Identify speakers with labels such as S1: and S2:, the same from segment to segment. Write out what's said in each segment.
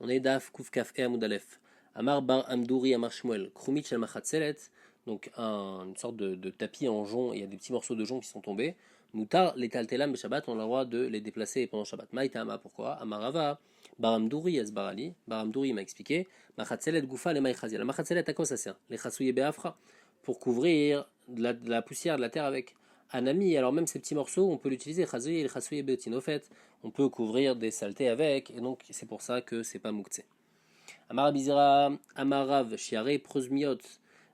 S1: On est Daf Kuf Kaf E Amud Aleph. Amar Bar Amdouri Amar Shmuel. Krumit Shel Machatzelet. Donc une sorte de tapis en jonc. Il y a des petits morceaux de jonc qui sont tombés. Moutar les Taltelam Shabbat. On a le droit de les déplacer pendant Shabbat. Maïtama, pourquoi Amarava. Bar Amdouri Asbarali. Bar Amdouri m'a expliqué. Machatzelet Goufa le Maïchazia. La Machatzelet, à quoi ça sert? Les Chassouye Beafra. Pour couvrir de la poussière, de la terre avec. Anami, alors même ces petits morceaux, on peut l'utiliser, chazouye et chazouye beotin. Au fait, on peut couvrir des saletés avec, et donc c'est pour ça que c'est pas mouktsé. Amar bizira, amarav, shiare, prosmiot,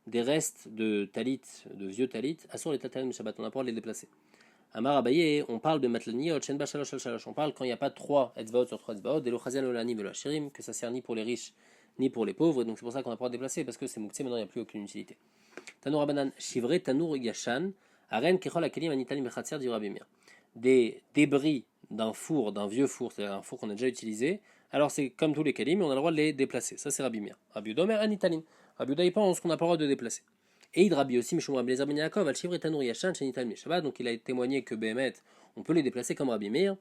S1: des restes de talit, de vieux talit, assur les tatalim Shabbat, on a pas de les déplacer. Amar abaye, on parle de matlaniot, shenba shalosh al shalosh, on parle quand il n'y a pas 3 etzvaot sur 3 etzvaot, de l'ochazian olani velo shirim, que ça sert ni pour les riches ni pour les pauvres, et donc c'est pour ça qu'on a pas de déplacer, parce que c'est mouktsé, maintenant il n'y a plus aucune utilité. Tanour Abanan, Shivre, Tanour Yashan, Aren Kechol Akelim Anitalim Bechatzer du Rabbi Meir. Des débris d'un four, d'un vieux four, c'est-à-dire un four qu'on a déjà utilisé, alors c'est comme tous les Kelim, on a le droit de les déplacer. Ça c'est Rabbi Meir. Rabbi Uda Omer Anitalim. Rabbi Uda il pense qu'on n'a pas le droit de déplacer. Et il Rabbi aussi, Mishum Rabbi Lezer Ben Yaakov, Al Shivre, Tanour Yashan, Shenitalim Shabbat, donc il a témoigné que Behemet, on peut les déplacer comme Rabbi Meir.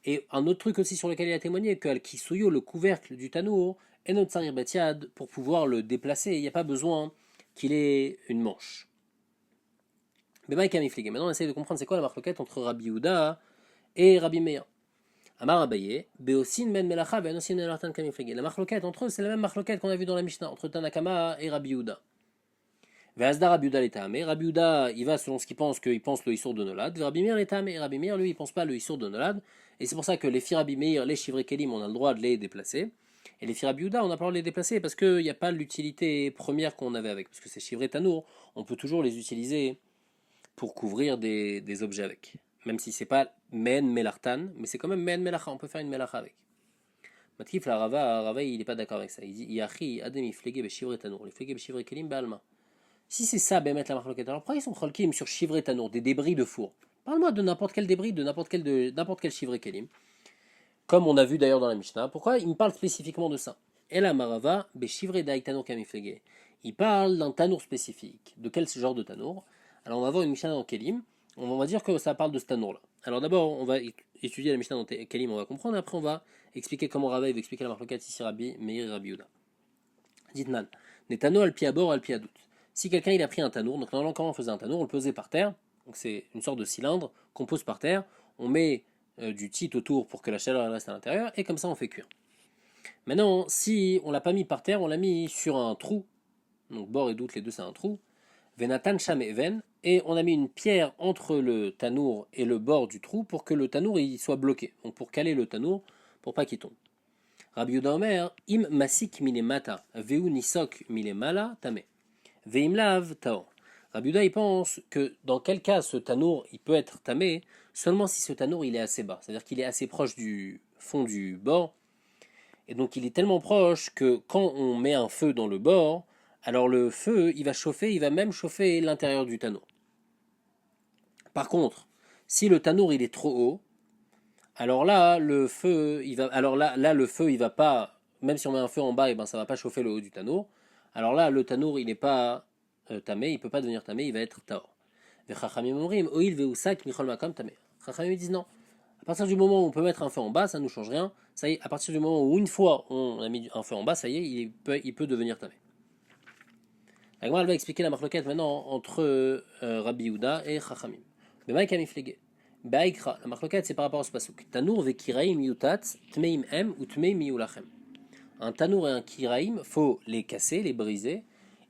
S1: Et un autre truc aussi sur lequel il a témoigné, que Al-Kisuyo, le couvercle du Tanour, est notre Sarir Betiad, pour pouvoir le déplacer, il n'y a pas besoin qu'il ait une manche. Maintenant, on essaye de comprendre c'est quoi la marloquette entre Rabbi Yehuda et Rabbi Meir. Amar Abaye, Beosin men melacha ve'anosin men lartan kamiflege. La marloquette entre eux, c'est la même marloquette qu'on a vu dans la Mishnah, entre Tanakama et Rabbi Yehuda. Ve'azda Rabbi Yehuda l'etame. Rabbi Yehuda, il va selon ce qu'il pense le Issour de Nolad. Rabbi Meir l'etame. Rabbi Meir, lui, il pense pas le Issour de Nolad. Et c'est pour ça que les filles Rabbi Meir, les chivrés Kelim, on a le droit de les déplacer. Et les filles Rabbi Yehuda, on n'a pas le droit de les déplacer parce qu'il n'y a pas l'utilité première qu'on avait avec. Parce que ces chivrés Tanour, on peut toujours les utiliser pour couvrir des objets avec. Même si c'est pas men melartan, mais c'est quand même men melacha, on peut faire une melacha avec. Matkif la Rava, il n'est pas d'accord avec ça. Il dit Yachi ademi flege beshivre tanour, les flege beshivre kelim balma. Si c'est ça, ben mettre la marloquette, alors pourquoi ils sont cholkim sur shivre tanour, des débris de four? Parle-moi de n'importe quel débris, de n'importe quel shivre kelim. Comme on a vu d'ailleurs dans la Mishnah. Pourquoi il me parle spécifiquement de ça? Et la Marava beshivre dai tanour kamiflege. Il parle d'un tanour spécifique. De quel genre de tanour? Alors on va voir une Mishnah dans Kelim, on va dire que ça parle de ce tanour là. Alors d'abord on va étudier la Mishnah dans Kelim, on va comprendre, et après on va expliquer comment Rava va expliquer la marloquette ici Rabbi Meir et Rabbi Yehuda. Dites-nan, des tanours al piabor al piadout. Si quelqu'un il a pris un tanour, donc normalement comment on faisait un tanour, on le posait par terre, donc c'est une sorte de cylindre qu'on pose par terre, on met du tit autour pour que la chaleur reste à l'intérieur, et comme ça on fait cuire. Maintenant, si on l'a pas mis par terre, on l'a mis sur un trou, donc bord et doute les deux c'est un trou, Venatan Sham Even, et on a mis une pierre entre le tanour et le bord du trou pour que le tanour il soit bloqué, donc pour caler le tanour pour pas qu'il tombe. Rabbi Yehuda Omer, im masik milemata, veu nisok milemala tame, veim lav tao. Rabbi Yehuda il pense que dans quel cas ce tanour il peut être tamé seulement si ce tanour il est assez bas, c'est-à-dire qu'il est assez proche du fond du bord, et donc il est tellement proche que quand on met un feu dans le bord, alors le feu, il va chauffer, il va même chauffer l'intérieur du tanour. Par contre, si le tanour il est trop haut, alors là le feu, le feu il va pas, même si on met un feu en bas, et ben ça va pas chauffer le haut du tanour. Alors là le tanour il n'est pas tamé, il peut pas devenir tamé, il va être taor. Chachamim disent non. À partir du moment où on peut mettre un feu en bas, ça ne nous change rien. Ça y est, à partir du moment où une fois on a mis un feu en bas, ça y est, il peut devenir tamé. La Gemara va expliquer la marloquette maintenant entre Rabbi Yehuda et Chachamim. B'maï kamiflege. Ba'ikra, la marloquette c'est par rapport à ce pasuk. Tanour ve kiraim yutat tmeim em ou tmeim yulachem. Un tanour et un kiraim, faut les casser, les briser.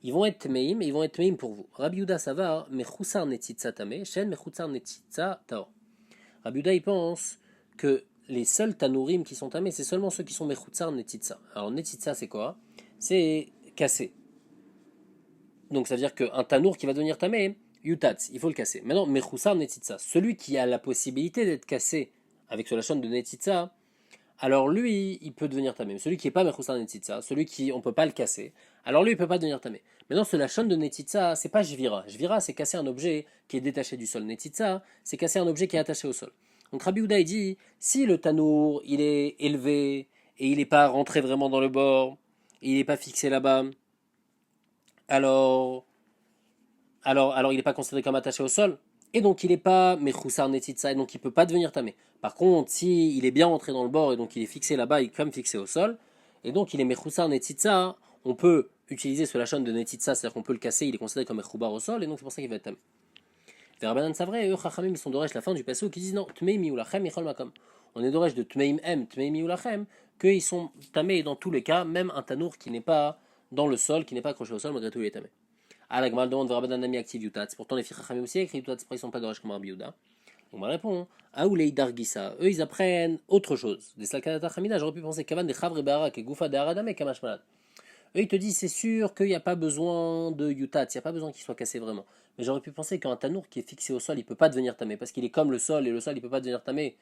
S1: Ils vont être tmeim et ils vont être tmeim pour vous. Rabbi Yehuda ça va, mechoussar netzitza tame, shen mechoussar netzitza tao. Rabbi Yehuda il pense que les seuls tanourim qui sont tamés, c'est seulement ceux qui sont mechoussar netzitza. Alors netzitza c'est quoi? C'est casser. Donc ça veut dire qu'un tanour qui va devenir tamé, yutatz, il faut le casser. Maintenant, mechoussar netitza, celui qui a la possibilité d'être cassé avec ce lachon de netitza, alors lui, il peut devenir tamé. Celui qui n'est pas mechoussar netitza, celui qui on peut pas le casser, alors lui, il peut pas devenir tamé. Maintenant, ce lachon de netitza, c'est pas jvira. Jvira, c'est casser un objet qui est détaché du sol. Netitza, c'est casser un objet qui est attaché au sol. Donc Rabbi Yehuda, il dit, si le tanour, il est élevé et il n'est pas rentré vraiment dans le bord, il n'est pas fixé là-bas, alors, il n'est pas considéré comme attaché au sol, et donc il n'est pas mechoussar netitza, et donc il ne peut pas devenir tamé. Par contre, si il est bien rentré dans le bord, et donc il est fixé là-bas, il est comme fixé au sol, et donc il est mechoussar netzitza, on peut utiliser ce lachon de netzitza, c'est-à-dire qu'on peut le casser, il est considéré comme mechoubar au sol, et donc c'est pour ça qu'il va être tamé. Vers Rabbanan Savre, eux, Chachamim, ils sont d'oresh la fin du passage qui disent non, Tmei miulachem yichol makom. On est d'oresh de Tmeim em, Tmei miulachem, qu'ils sont tamés dans tous les cas, même un tanour qui n'est pas dans le sol, qui n'est pas accroché au sol, malgré tout il est tamé. Ah, la Gemara demande Rabbanan Nami active Yutat. Pourtant les filles Chachamim aussi écrit Yutat, c'est pour ils sont pas d'oresh comme Rabbi Yuda. On m'a répondu, ah ou les Dargisa, eux ils apprennent autre chose. Des Salkanata Chamina, j'aurais pu penser Kavan des Chavre Behara, que Goufa de Haradame, Kamash Malad. Eux, ils te disent, c'est sûr qu'il n'y a pas besoin de yutat, il n'y a pas besoin qu'il soit cassé vraiment. Mais j'aurais pu penser qu'un tanour qui est fixé au sol, il ne peut pas devenir tamé, parce qu'il est comme le sol, et le sol, il ne peut pas devenir tamé.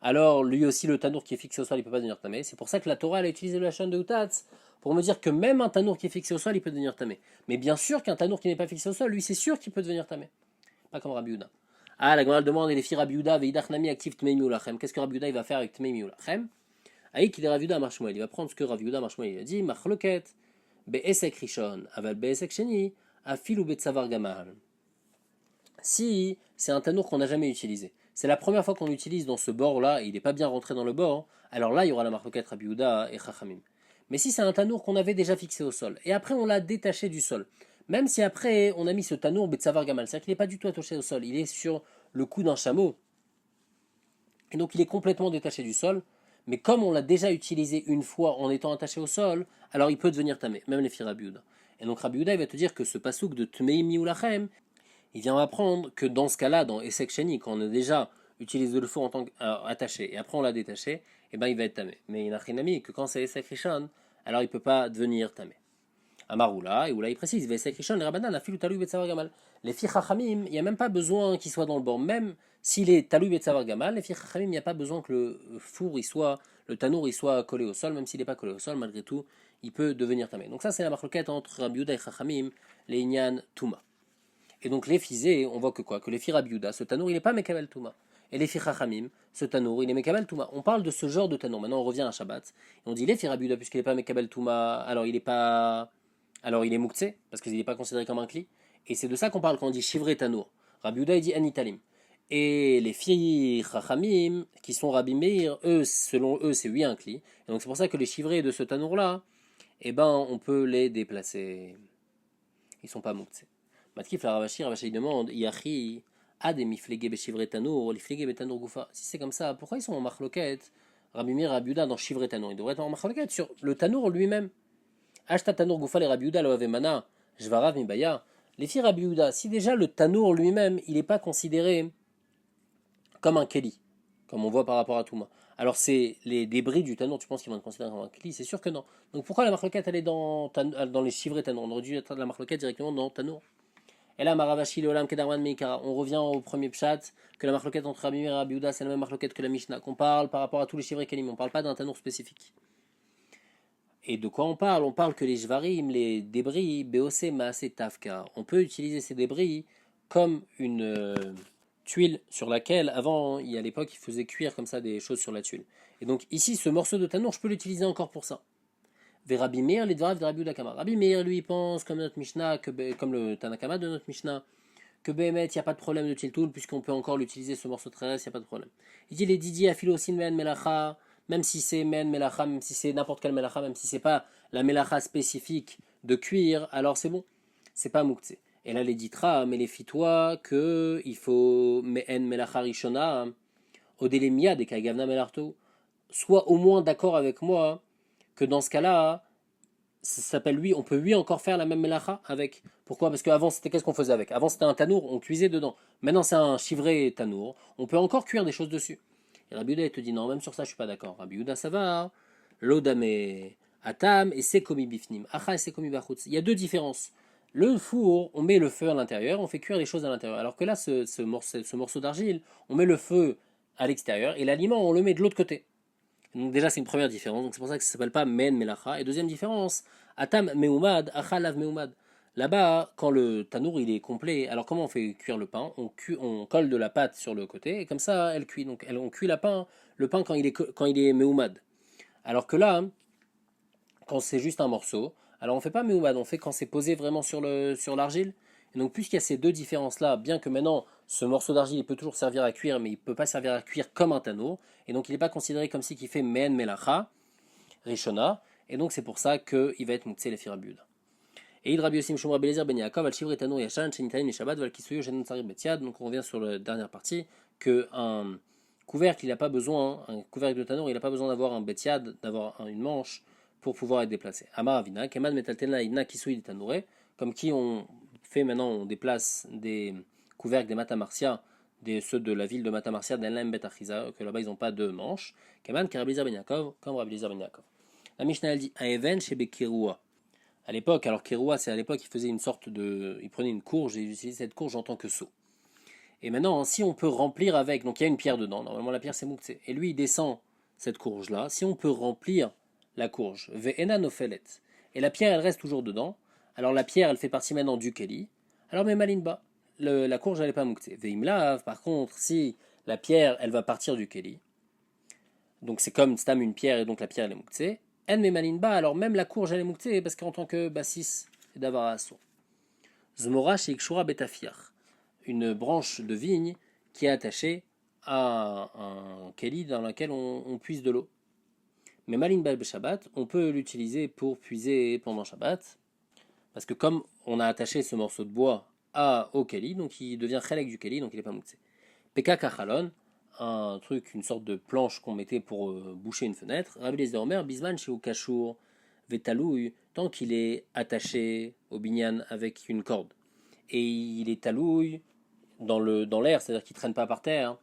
S1: Alors, lui aussi, le tanour qui est fixé au sol, il ne peut pas devenir tamé. C'est pour ça que la Torah, elle a utilisé le chaîne de yutat, pour me dire que même un tanour qui est fixé au sol, il peut devenir tamé. Mais bien sûr qu'un tanour qui n'est pas fixé au sol, lui, c'est sûr qu'il peut devenir tamé. Pas comme Rabbi Yehuda. Ah, la Gemara demande, et les filles Rabbi Yehuda, Veidach Nami active Tmei Miulachem. Qu'est-ce que Rabbi Yehuda il va faire avec Tmei Miulachem? Aïe, qu'il est Rabbi Yehuda Marshmuel. Il va prendre ce que Rabbi Yehuda Marshmuel il a dit, Machloket. Be'esek rishon, aval be'esek sheni, afil ou betsavar gamal. Si c'est un tanour qu'on n'a jamais utilisé, c'est la première fois qu'on l'utilise dans ce bord-là, et il n'est pas bien rentré dans le bord, alors là, il y aura la marloquette Rabbi Yehuda et Chachamim. Mais si c'est un tanour qu'on avait déjà fixé au sol, et après on l'a détaché du sol, même si après on a mis ce tanour betsavar gamal, c'est-à-dire qu'il n'est pas du tout attaché au sol, il est sur le cou d'un chameau, et donc il est complètement détaché du sol, mais comme on l'a déjà utilisé une fois en étant attaché au sol, alors il peut devenir tamé, même les filles Rabbi Yehuda. Et donc Rabbi Yehuda il va te dire que ce pasouk de Tmei Miulachem, il vient apprendre que dans ce cas-là, dans Esek Sheni, quand on a déjà utilisé le feu en tant qu'attaché, et après on l'a détaché, et ben il va être tamé. Mais il n'a rien mis que quand c'est Esek Rishon, alors il ne peut pas devenir tamé. Amaroula, et là il précise, Esek Rishon, les Rabbanan, afilu talou betsavar gamal. Les filles Chachamim, il n'y a même pas besoin qu'il soit dans le bord, même s'il est talou betsavar gamal, les filles Chachamim, il n'y a pas besoin que le four, le tanour, il soit collé au sol, même s'il n'est pas collé au sol, malgré tout, il peut devenir tamé. Donc ça c'est la marloquette entre Rabbi Yehuda et Chachamim, les Inyan Touma. Et donc les fisés, on voit que quoi? Que les filles Rabbi Yehuda, ce tanour, il n'est pas Mekabel Touma. Et les filles Chachamim, ce tanour, il est Mekabel Touma. On parle de ce genre de tanour. Maintenant, on revient à Shabbat. Et on dit les filles Rabbi Yehuda, puisqu'il n'est pas Mekabel Touma, alors il est pas. Alors il est Mouktsé, parce qu'il n'est pas considéré comme un cli. Et c'est de ça qu'on parle quand on dit Shivré tanour. Rabbi Yehuda, il dit Anitalim. Et les filles Chachamim, qui sont Rabbi Meir, eux, selon eux, c'est oui un cli. Et donc c'est pour ça que les chivrés de ce tanour-là, eh ben, on peut les déplacer. Ils sont pas Mouktsé. Matkif la Ravashi demande Yachi a des miflegé beshivre tanour, liflegé betanour goufa. Si c'est comme ça, pourquoi ils sont en marloquette Rabbi Meir et Rabbi Yehuda dans shivre tanour? Ils devraient être en marloquette sur le tanour lui-même. Ashta tanour goufa les Rabbi Yehuda lo avemana, jvarav mibaya. Les filles Rabbi Yehuda, si déjà le tanour lui-même, il n'est pas considéré comme un keli, comme on voit par rapport à Touma. Alors c'est les débris du tanour, tu penses qu'ils vont être considérés comme un keli? C'est sûr que non. Donc pourquoi la marloquette elle est dans les chivrés tanour? On aurait dû être la marloquette directement dans tanour. Et là, Maravashi, Leolam, Kedarman, Meikara. On revient au premier pshat, que la marloquette entre Rabbi Meir et Rabbi Yehuda, c'est la même marloquette que la Mishnah, qu'on parle par rapport à tous les chivrés kelim. On ne parle pas d'un tanour spécifique. Et de quoi on parle? On parle que les jvarim, les débris, Beose, Maase, Tafka. On peut utiliser ces débris comme une tuile sur laquelle, avant, à l'époque, ils faisaient cuire comme ça des choses sur la tuile. Et donc ici, ce morceau de tanour, je peux l'utiliser encore pour ça. Vers Rabbi Meir, les dvarav de Rabbi Yehuda Kama. Rabbi Meir, lui, pense comme notre Mishnah, comme le Tanakama de notre Mishnah, que Behemet, il n'y a pas de problème de Tiltoul, puisqu'on peut encore l'utiliser, ce morceau de terrestre, il n'y a pas de problème. Il dit les Didier Afilo aussi Men Melacha, même si c'est Men Melacha, même si c'est n'importe quel Melacha, même si c'est pas la Melacha spécifique de cuir, alors c'est bon, c'est pas Mouktsé. Et là, les Ditra, mais les fitois, que il faut Men Melacha Rishona, Odelemia, des Kaigavna Melarto, soit au moins d'accord avec moi que dans ce cas-là, ça s'appelle lui, on peut lui encore faire la même melacha avec. Pourquoi? Parce qu'avant, c'était qu'est-ce qu'on faisait avec? Avant, c'était un tanour, on cuisait dedans. Maintenant, c'est un chivré tanour, on peut encore cuire des choses dessus. Et Rabbi Yehuda, il te dit non, même sur ça, je suis pas d'accord. Rabbi Yehuda, ça va. L'odame atam et sekomi bifnim. Acha et sekomi bachutz. Il y a deux différences. Le four, on met le feu à l'intérieur, on fait cuire les choses à l'intérieur. Alors que là, ce morceau d'argile, on met le feu à l'extérieur et l'aliment, on le met de l'autre côté. Donc déjà c'est une première différence, donc c'est pour ça que ça s'appelle pas men melacha. Et deuxième différence, atam meumad, achalav meumad. Là-bas, quand le tanour il est complet, alors comment on fait cuire le pain? On colle de la pâte sur le côté et comme ça elle cuit. Donc on cuit le pain quand il est meumad. Alors que là, quand c'est juste un morceau, alors on fait pas meumad, on fait quand c'est posé vraiment sur l'argile. Et donc puisqu'il y a ces deux différences-là, bien que maintenant ce morceau d'argile il peut toujours servir à cuire, mais il ne peut pas servir à cuire comme un tanour, et donc il n'est pas considéré comme si qu'il fait men melacha, rishona, et donc c'est pour ça qu'il va être Mouktsé les Firabiud. Et Rabbi Yossi Mishum Rabbi Eliezer Ben Yaakov al Shivre Tanur Yashan Shenitalim Mishabat Val Kisuyo Shenon Tsarib Betiad. Donc on revient sur la dernière partie que un couvercle il n'a pas besoin, un couvercle de Tanur il n'a pas besoin d'avoir un Betiad, d'avoir une manche pour pouvoir être déplacé. Amar Avina Keman Metaltena Idna Kisuy Tanure, comme qui on fait maintenant on déplace des couvercles des Matamarsia, ceux de la ville de Matamarsia d'Enlem Bet Achiza, que là-bas ils n'ont pas de manche. Keman Rabbi Eliezer Ben Yaakov, comme Rabbi Eliezer Ben Yaakov. La Mishnah elle dit Aeven chez Bekirua. À l'époque, alors Kéroua, c'est à l'époque, il faisait une sorte de. Il prenait une courge et il utilisait cette courge en tant que seau. Et maintenant, si on peut remplir avec. Donc il y a une pierre dedans, normalement la pierre c'est Mouktsé. Et lui, il descend cette courge-là. Si on peut remplir la courge, Ve'ena nofelet, et la pierre, elle reste toujours dedans, alors la pierre, elle fait partie maintenant du Keli. Alors, mais Malinba, la courge, elle n'est pas Mouktsé. Ve'imlav, par contre, si la pierre, elle va partir du Keli, donc c'est comme Stam une pierre et donc la pierre, elle est Mouktsé. En Memalinba, alors même la courge elle est mouktsé parce qu'en tant que bassis et d'avara assour. Zmora chez Ikshura Betafiach, une branche de vigne qui est attachée à un keli dans lequel on puise de l'eau. Mais Malinba le Shabbat, on peut l'utiliser pour puiser pendant Shabbat parce que comme on a attaché ce morceau de bois au keli, donc il devient chelek du keli, donc il n'est pas mouktsé. Peka Kachalon, un truc, une sorte de planche qu'on mettait pour boucher une fenêtre. Rabbi Eliezer Omer, Bisman chez Ukashur, Vetalouille, tant qu'il est attaché au binyan avec une corde. Et il est talouille dans l'air, c'est-à-dire qu'il ne traîne pas par terre.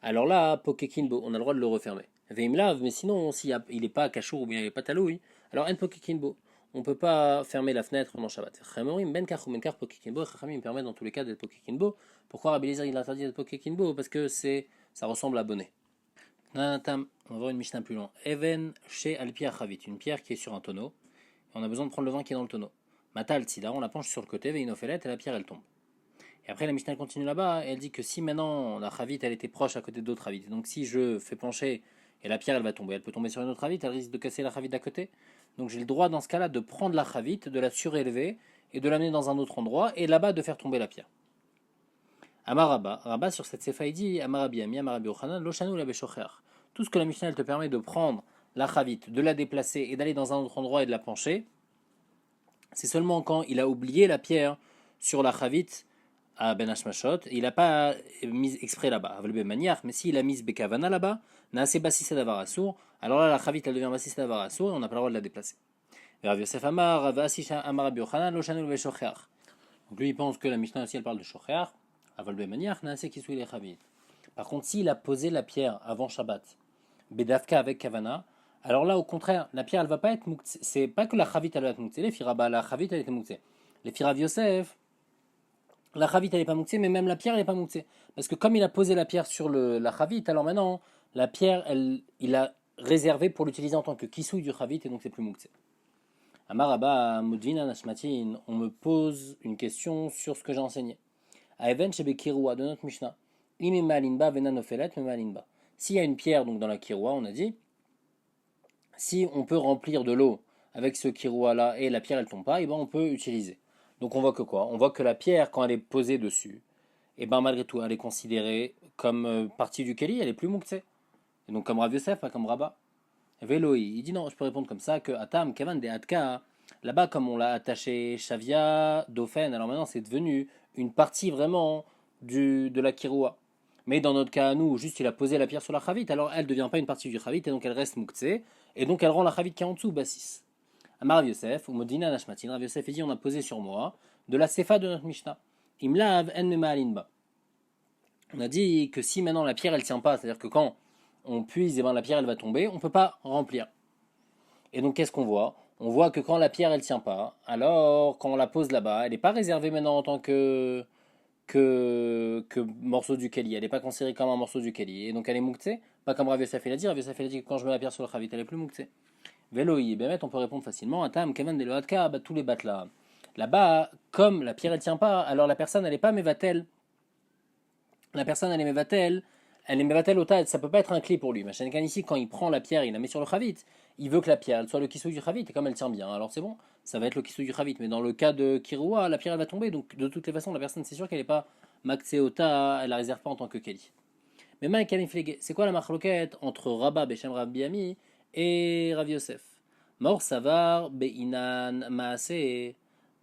S1: Alors là, Pokekinbo, on a le droit de le refermer. Veimlav, mais sinon, s'il n'est pas Kashur ou bien il n'est pas talouille, alors En Pokekinbo. On ne peut pas fermer la fenêtre pendant Shabbat. Chamorim ben kach ou ben kach Pokekinbo. Chachamim permet dans tous les cas d'être Pokekinbo. Pourquoi Rabbi Eliezer il interdit d'être Pokekinbo? Parce que ça ressemble à bonnet. Nanatam, on va voir une Mishnah plus loin. Even chez Alpi Achavit, une pierre qui est sur un tonneau. Et on a besoin de prendre le vin qui est dans le tonneau. Matal Tzida, on la penche sur le côté, Veinofelet, et la pierre elle tombe. Et après la Mishnah continue là-bas, et elle dit que si maintenant la Chavit elle était proche à côté d'autres Chavit, donc si je fais pencher et la pierre elle va tomber, elle peut tomber sur une autre Chavit, elle risque de casser la Chavit d'à côté. Donc j'ai le droit dans ce cas-là de prendre la Chavit, de la surélever et de l'amener dans un autre endroit, et là-bas de faire tomber la pierre. Amaraba, Rabba sur cette sefa il dit Amarabi Ami, Amarabi Ochanan, Loshanu la Beshocher. Tout ce que la Mishnah elle te permet de prendre la Chavit, de la déplacer et d'aller dans un autre endroit et de la pencher, c'est seulement quand il a oublié la pierre sur la Chavit à Ben Hashmashot, il n'a pas mis exprès là-bas, mais s'il a mis Bekavana là-bas, Naase Bassis Davarasur, alors là la Chavit elle devient Bassis Davarasur et on n'a pas le droit de la déplacer. Rav Yosef Amar, Rav Asisha Amar Rabbi Yochanan, Loshanu le Beshocher. Donc lui il pense que la Mishnah aussi elle parle de Shocher. Par contre, s'il a posé la pierre avant Shabbat, Bedavka avec Kavana, alors là, au contraire, la pierre, elle va pas être mouktsé. C'est pas que la Chavit, elle va être mouktsé. Les Firaba, la Chavit, elle était mouktsé. Les Firav Yosef, la Chavit, elle est pas mouktsé, mais même la pierre, elle est pas mouktsé. Parce que comme il a posé la pierre sur la Chavit, alors maintenant, la pierre, il a réservé pour l'utiliser en tant que kisouille du Chavit, et donc c'est plus mouktsé. Amaraba, Mudvina, Nashmatin, on me pose une question sur ce que j'ai enseigné. Aeven chez Bekirua de notre Mishnah. Ime malinba venanofelet me malinba. S'il y a une pierre donc dans la kirua, on a dit, si on peut remplir de l'eau avec ce kirua là et la pierre elle tombe pas, et ben on peut utiliser. Donc on voit que quoi? On voit que la pierre quand elle est posée dessus, et ben malgré tout elle est considérée comme partie du keli, elle est plus mouktsé. Et donc comme Rav Yosef, pas comme Rabba. Veloi, il dit non, je peux répondre comme ça que Atam Kavan de Atka. Là-bas, comme on l'a attaché Shavia, Dauphin, alors maintenant c'est devenu une partie vraiment de la Kirua. Mais dans notre cas, nous, juste il a posé la pierre sur la Chavit, alors elle ne devient pas une partie du Chavit, et donc elle reste Mouktsé, et donc elle rend la Chavit qui est en dessous, Bassis. Amar Rav Yosef, ou Modina Nashmatin, Rav Yosef, il dit on a posé sur moi de la Sefa de notre Mishnah. Imlav en mema alinba. On a dit que si maintenant la pierre elle tient pas, c'est-à-dire que quand on puise, et ben la pierre elle va tomber, on ne peut pas remplir. Et donc qu'est-ce qu'on voit? On voit que quand la pierre elle tient pas, alors quand on la pose là-bas, elle n'est pas réservée maintenant en tant que morceau du Keli. Elle n'est pas considérée comme un morceau du Keli. Et donc elle est mouktsé, pas comme Rav Yosef il a dit. Rav Yosef il a dit que quand je mets la pierre sur le Chavit, elle est plus mouktsé. Veloi, Bémet, on peut répondre facilement. Atam, Kevan, Deloatka, tous les battes là. Là-bas, comme la pierre elle tient pas, alors la personne elle n'est pas mévatel. La personne elle est mévatel. Elle est mévatel au tas, ça peut pas être un clé pour lui. Machin ici, quand il prend la pierre, il la met sur le Chavit, il veut que la pierre elle soit le kissou du Chavit, et comme elle tient bien, alors c'est bon, ça va être le kissou du Chavit. Mais dans le cas de Kirua, la pierre elle va tomber, donc de toutes les façons, la personne c'est sûr qu'elle n'est pas Makseota, elle la réserve pas en tant que Keli. Mais Mike Kaliflege, c'est quoi la marloquette entre Rabba Beshem Rabbi Ami et Rav Yosef? Mor Savar, Beinan, Maase.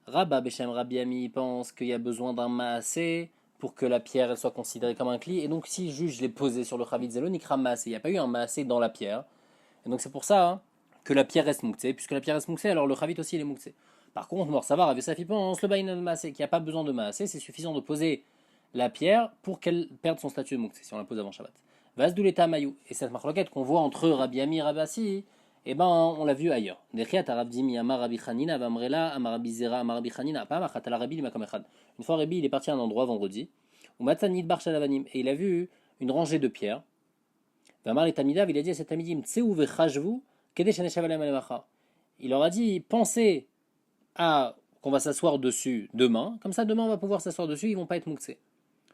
S1: Rabba Beshem Rabbi Ami pense qu'il y a besoin d'un Maase pour que la pierre elle soit considérée comme un cli. Et donc, si je l'ai posé sur le Chavit Zelo, Nikra Maase. Il n'y a pas eu un Maase dans la pierre. Et donc, c'est pour ça hein, que la pierre reste Mouktsé. Puisque la pierre reste Mouktsé, alors le Chavit aussi il est Mouktsé. Par contre, Mor Savar, Rabbi Yosef, il pense le Beinan Maase, qu'il n'y a pas besoin de Maase. C'est suffisant de poser la pierre pour qu'elle perde son statut de Mouktsé, si on la pose avant Shabbat. Vasdouleta Mayou. Et cette marloquette qu'on voit entre Rabbi Ami et Rabbi Assi, eh ben, on l'a vu ailleurs. Une fois, Rabbi, il est parti à un endroit vendredi, où Matanid Bar Shalavanim, et il a vu une rangée de pierres. Vamar et Tamidav, il a dit à cet amidim, Tseu vechajvu, kedesh aneshavalem alemacha. Il leur a dit, pensez à qu'on va s'asseoir dessus demain, comme ça demain on va pouvoir s'asseoir dessus, ils vont pas être mouxés.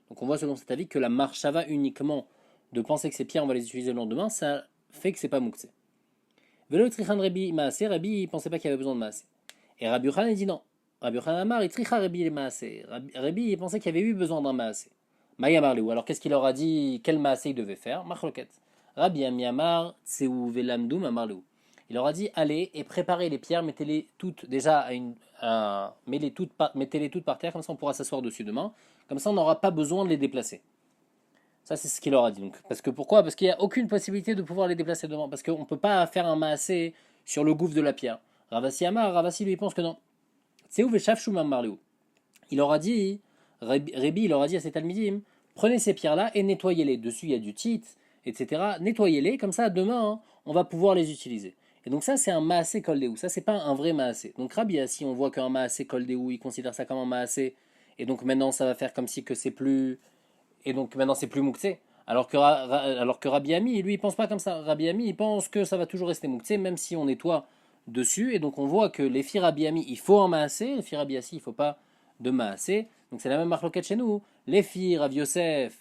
S1: Donc on voit selon cet avis que la marshava uniquement de penser que ces pierres on va les utiliser le lendemain, ça fait que c'est pas mouxé. Velo trichan Rabbi Maasé, Rabbi il pensait pas qu'il y avait besoin de Maasé. Et Rabbi Yochanan il dit non. Rabbi Yochanan Amar, il tricha Rabbi les Maasé. Rabbi il pensait qu'il y avait eu besoin d'un Maasé. Maya Marlou, alors qu'est-ce qu'il leur a dit, quel Maasé il devait faire? Machloket. Rabbi Ami Amar, Tseu Velamdoum Amarlou. Il leur a dit allez et préparez les pierres, mettez-les toutes déjà mettez-les toutes par terre, comme ça on pourra s'asseoir dessus demain. Comme ça on n'aura pas besoin de les déplacer. Ça, c'est ce qu'il leur a dit. Donc, parce que pourquoi? Parce qu'il n'y a aucune possibilité de pouvoir les déplacer devant. Parce qu'on ne peut pas faire un maasé sur le gouffre de la pierre. Ravasi Amar, Ravasi lui pense que non. C'est où Veshav Shumam Marlou. Il leur a dit, Rébi, il leur a dit à cet almidim, prenez ces pierres-là et nettoyez-les. Dessus, il y a du tit, etc. Nettoyez-les, comme ça, demain, hein, on va pouvoir les utiliser. Et donc ça, c'est un maasé koldéou. Ça, c'est pas un vrai maasé. Donc Rabbi, si on voit qu'un maasé koldéou, il considère ça comme un maasé, et donc maintenant, ça va faire comme si que c'est plus et donc maintenant c'est plus Mouktsé. Alors que Rabbi Ami, lui, il pense pas comme ça. Rabbi Ami, il pense que ça va toujours rester Mouktsé, même si on nettoie dessus. Et donc on voit que les filles Rabbi Ami, il faut un Maasé, les filles Rabbi Assi, il faut pas de Maasé. Donc c'est la même marloquette chez nous. Les filles Rav Yosef,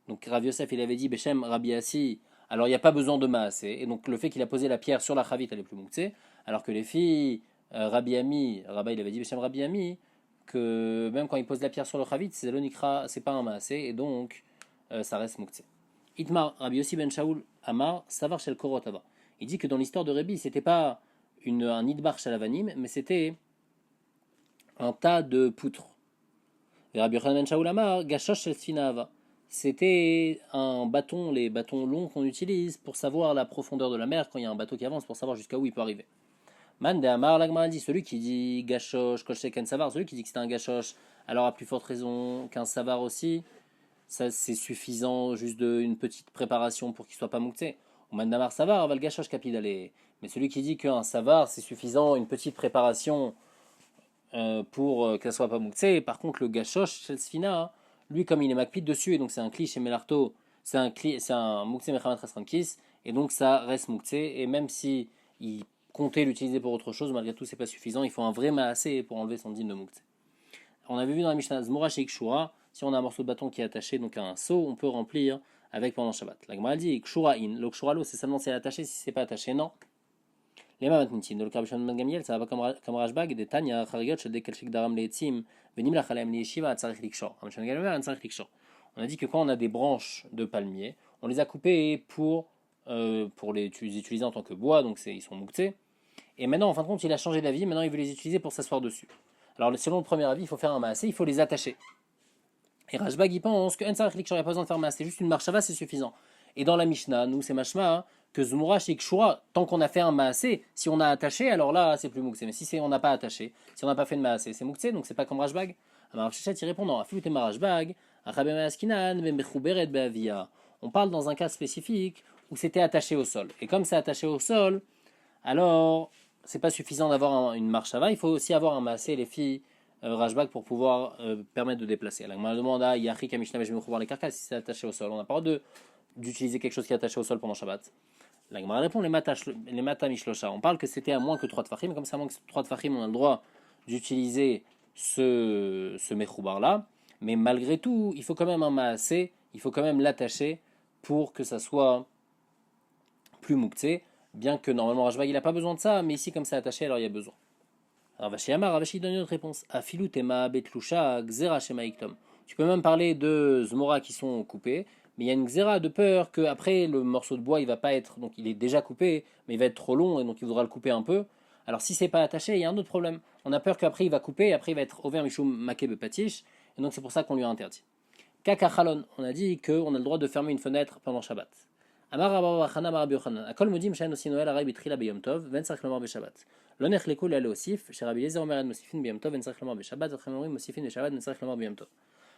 S1: donc Rav Yosef, il avait dit Bechem Rabbi Assi, alors il n'y a pas besoin de Maasé. Et donc le fait qu'il a posé la pierre sur la Chavit, elle est plus Mouktsé. Alors que les filles Rabbi Ami, Rabbi, il avait dit Bechem Rabbi Ami, que même quand il pose la pierre sur le Chavit, c'est l'onikra, c'est pas un maasé, et donc ça reste mouktsé. Itmar, Rabbi Yossi ben Shaul Amar, Savar shel Korotava. Il dit que dans l'histoire de Rabbi, c'était pas un idbar shalavanim, mais c'était un tas de poutres. Et Rabbi Yochanan ben Shaul Amar, Gashosh shel Sfinahava. C'était un bâton, les bâtons longs qu'on utilise pour savoir la profondeur de la mer quand il y a un bateau qui avance, pour savoir jusqu'à où il peut arriver. Man de Amar, l'Agmara dit celui qui dit Gashosh, Kolsheken Savar, celui qui dit que c'est un Gashosh, alors à plus forte raison qu'un Savar aussi, ça c'est suffisant juste d'une petite préparation pour qu'il soit pas moukté. Ou Man d'Amar Savar, va le Gashosh Kapidale. Mais celui qui dit qu'un Savar c'est suffisant, une petite préparation pour qu'elle soit pas moukté. Par contre, le Gashosh, chez le Sfina, lui comme il est makpid dessus, et donc c'est un cli chez Melarto, c'est un moukté Mechamat Rastrankis, et donc ça reste moukté, et même si il compter l'utiliser pour autre chose, malgré tout, c'est pas suffisant. Il faut un vrai maasé pour enlever son dîme de mouktsé. On avait vu dans la Mishnah Zmora chez Kshura, si on a un morceau de bâton qui est attaché donc à un seau, on peut remplir avec pendant Shabbat. La Gemara dit Kshura in, le Kshura lo, c'est seulement si c'est attaché, si c'est pas attaché, non. Les Mamat Nitin, le Kabbalah Ben Gamiel, ça va comme Rashbag, des Tanya, Charigot, Shedek Kelshik Daram Leetzim, Venim Lachalem Leeshiva, Tzarich Likshor. On a dit que quand on a des branches de palmier, on les a coupées pour les utiliser en tant que bois, donc ils sont mouktsés. Et maintenant, en fin de compte, il a changé d'avis. Maintenant, il veut les utiliser pour s'asseoir dessus. Alors, selon le premier avis, il faut faire un maasé, il faut les attacher. Et Rashbag, il pense que Ensarech Likshor, il n'y a pas besoin de faire un maasé, juste une marshava, c'est suffisant. Et dans la Mishnah, nous, c'est Mashma, hein, que Zmura chez Kshura, tant qu'on a fait un maasé, si on a attaché, alors là, c'est plus mouksé. Mais si on n'a pas attaché, si on n'a pas fait de maasé, c'est mouksé, donc c'est pas comme Rashbag. Alors, Shechet, il répond non, Afilut et Rashbag, on parle dans un cas spécifique où c'était attaché au sol. Et comme c'est attaché au sol, alors c'est pas suffisant d'avoir une marche avant, il faut aussi avoir un massé les filles Rashbag pour pouvoir permettre de déplacer. La Gemara demande à Yachi Kamishna je vais me les carcasses si c'est attaché au sol. On n'a pas le droit d'utiliser quelque chose qui est attaché au sol pendant Shabbat. La Gemara répond les mata mishlosha. On parle que c'était à moins que 3 tfachim, comme ça à moins que 3 tfachim, on a le droit d'utiliser ce mechoubar là, mais malgré tout, il faut quand même un maasé, il faut quand même l'attacher pour que ça soit plus mouktsé. Bien que normalement Rashbag il n'a pas besoin de ça, mais ici comme c'est attaché, alors il y a besoin. Alors Vashi Amar, Vashi donne une autre réponse. Afilu tema betlusha gzera shema iktom. Tu peux même parler de zmora qui sont coupés, mais il y a une gzera de peur que après le morceau de bois il va pas être, donc il est déjà coupé, mais il va être trop long et donc il voudra le couper un peu. Alors si c'est pas attaché, il y a un autre problème. On a peur qu'après il va couper et après il va être over mishum make patish, et donc c'est pour ça qu'on lui a interdit. Kakachalon, on a dit qu'on a le droit de fermer une fenêtre pendant Shabbat. Amar Rabba Chana Amar Rabbi Yochanan. Akol modim she'en osin Noël aray bitrila beyom tov, ven tzarich lomar beshabbat. Lo nechleku le'ale osif, sherabi Eliezer omer en mosifin beyom tov, ven tzarich lomar beshabbat, v'chem omrim mosifin beshabbat, ven tzarich lomar beyom tov.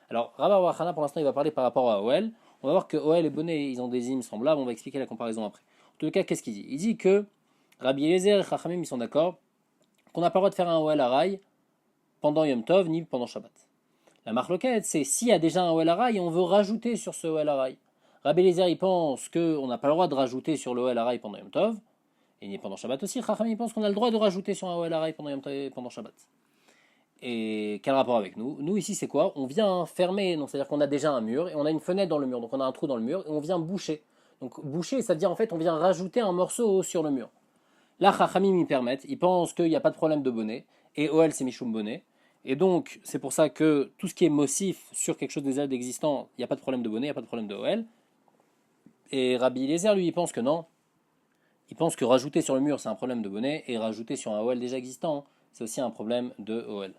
S1: Alors, Rabba Chana pour l'instant il va parler par rapport à Oel. On va voir que Oel et Bonnet ils ont des hymnes semblables, on va expliquer la comparaison après. En tout cas, qu'est-ce qu'il dit? Il dit que Rabbi Eliezer et Chachamim ils sont d'accord qu'on n'a pas le droit de faire un Oel aray pendant Yom Tov ni pendant Shabbat. La marloquette, c'est s'il y a déjà un Oel Aray et on veut rajouter sur ce Oel Aray. Rabbi Eliezer, il pense qu'on n'a pas le droit de rajouter sur le Oel Aray pendant Yom Tov, et pendant Shabbat aussi. Chacham, il pense qu'on a le droit de rajouter sur un Oel Aray pendant Yom Tov et pendant Shabbat. Et quel rapport avec nous? Nous, ici, c'est quoi? On vient fermer, donc c'est-à-dire qu'on a déjà un mur, et on a une fenêtre dans le mur, donc on a un trou dans le mur, et on vient boucher. Donc boucher, ça veut dire en fait, on vient rajouter un morceau sur le mur. Là, Chachamim, ils permettent, ils pensent qu'il n'y a pas de problème de bonnet, et Oel, c'est Mishum bonnet. Et donc, c'est pour ça que tout ce qui est mossif sur quelque chose déjà d'existant, il n'y a pas de problème de bonnet, il n'y a pas de problème de OL. Et Rabbi Eliezer, lui, il pense que non. Il pense que rajouter sur le mur, c'est un problème de bonnet, et rajouter sur un OL déjà existant, c'est aussi un problème de OL.